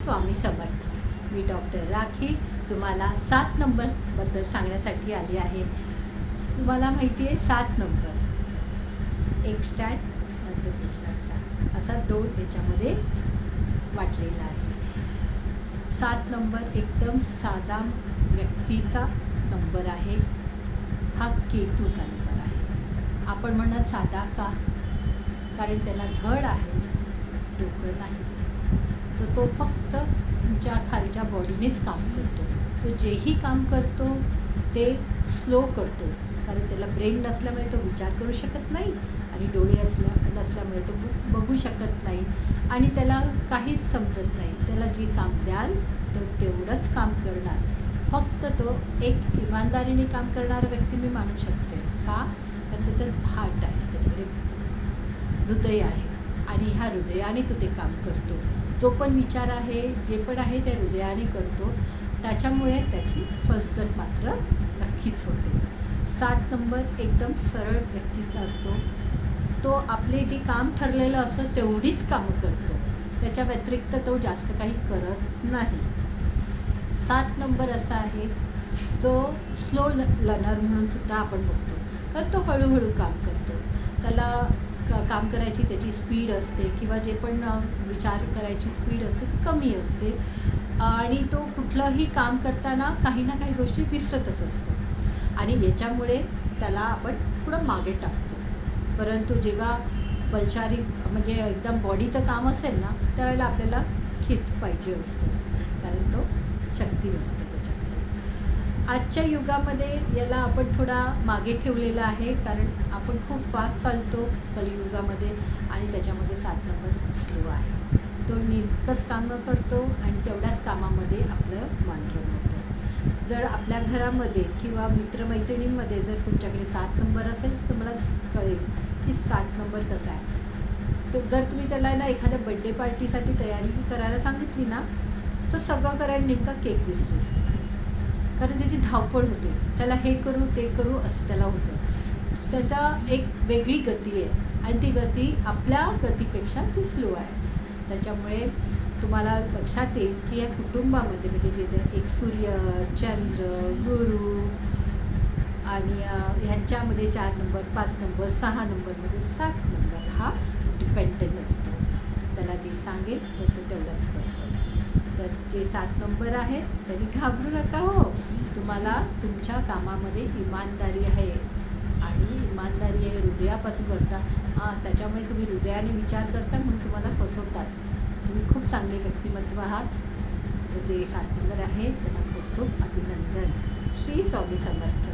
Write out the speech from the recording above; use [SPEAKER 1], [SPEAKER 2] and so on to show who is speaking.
[SPEAKER 1] स्वामी समर्थ. मी doctor rakhi तुम्हाला 7 नंबरबद्दल सांगण्यासाठी आली आहे. तुम्हाला माहिती आहे 7 नंबर एक स्टँड नंतर दुसरा स्टँड असा 2 याच्यामध्ये वाटलेला आहे. 7 नंबर एकदम साधा व्यक्तीचा नंबर आहे. हा केतूचा नंबर आहे. आपण म्हणणार साधा का? कारण त्याला धड आहे, डोकं नाही. तर तो फक्त तुमच्या खालच्या बॉडीनेच काम करतो. तो जेही काम करतो ते स्लो करतो, कारण त्याला ब्रेन नसल्यामुळे तो विचार करू शकत नाही आणि डोळे नसल्यामुळे तो बघू शकत नाही आणि त्याला काहीच समजत नाही. त्याला जे काम द्याल तो तेवढंच काम करणार. फक्त तो एक इमानदारीने काम करणारा व्यक्ती मी मानू शकते. का? तर त्याच्यात हार्ट आहे, त्याच्याकडे हृदय आहे आणि ह्या हृदयाने तो ते काम करतो. जो पण विचार आहे, जे पण आहे ते हृदयाने करतो. त्याच्यामुळे त्याची फसगत मात्र नक्कीच होते. 7 नंबर एकदम सरळ व्यक्तीचा असतो. तो आपले जे काम ठरलेलं असतं तेवढीच कामं करतो. त्याच्या व्यतिरिक्त तो जास्त काही करत नाही. 7 नंबर असा आहे जो स्लो लर्नर म्हणून सुद्धा आपण बघतो. तर तो हळूहळू काम करतो. त्याला काम करायची त्याची स्पीड असते किंवा जे पण विचार करायची स्पीड असते ती कमी असते आणि तो कुठलंही काम करताना काही ना काही गोष्टी विसरतच असतो आणि याच्यामुळे त्याला आपण थोडं मागे टाकतो. परंतु जेव्हा बलशारी म्हणजे एकदम बॉडीचं काम असेल ना, त्यावेळेला आपल्याला खित पाहिजे असतं, कारण तो शक्ती नसते त्याच्याकडे. आजच्या युगामध्ये याला आपण थोडा मागे ठेवलेला आहे, कारण आपण खूप फास्ट चालतो कलियुगामध्ये आणि त्याच्यामध्ये 7 नंबर स्लो आहे. तो नेमकंच कामं करतो आणि तेवढ्याच कामामध्ये आपलं मन रमवतो. जर आपल्या घरामध्ये किंवा मित्रमैत्रिणींमध्ये जर तुमच्याकडे 7 नंबर असेल तर तुम्हाला कळेल की 7 नंबर कसा आहे. तर जर तुम्ही त्याला ना एखाद्या बड्डे पार्टीसाठी तयारी करायला सांगितली ना, तर सगळं करायला नेमका केक विसरेल, कारण त्याची धावपळ होते. त्याला हे करू ते करू असं त्याला होतं. त्याचा एक वेगळी गती आहे आणि ती गती आपल्या गतीपेक्षा ती स्लो आहे. त्याच्यामुळे तुम्हाला लक्षात येईल की या कुटुंबामध्ये म्हणजे जे एक सूर्य, चंद्र, गुरु आणि ह्यांच्यामध्ये 4 नंबर, 5 नंबर, 6 नंबरमध्ये 7 नंबर हा डिपेंडंट असतो. त्याला जे सांगेल तर तो तेवढंच करतो. तर जे 7 नंबर आहेत तरी घाबरू नका हो. तुम्हाला तुमच्या कामामध्ये इमानदारी आहे आणि इमानदारी आहे हृदयापासून करता. त्याच्यामुळे तुम्ही हृदयाने विचार करता म्हणून तुम्हाला फसवतात. तुम्ही खूप चांगले व्यक्तिमत्व आहात. तर जे 7 नंबर आहे त्यांना खूप खूप अभिनंदन. श्री स्वामी समर्थ.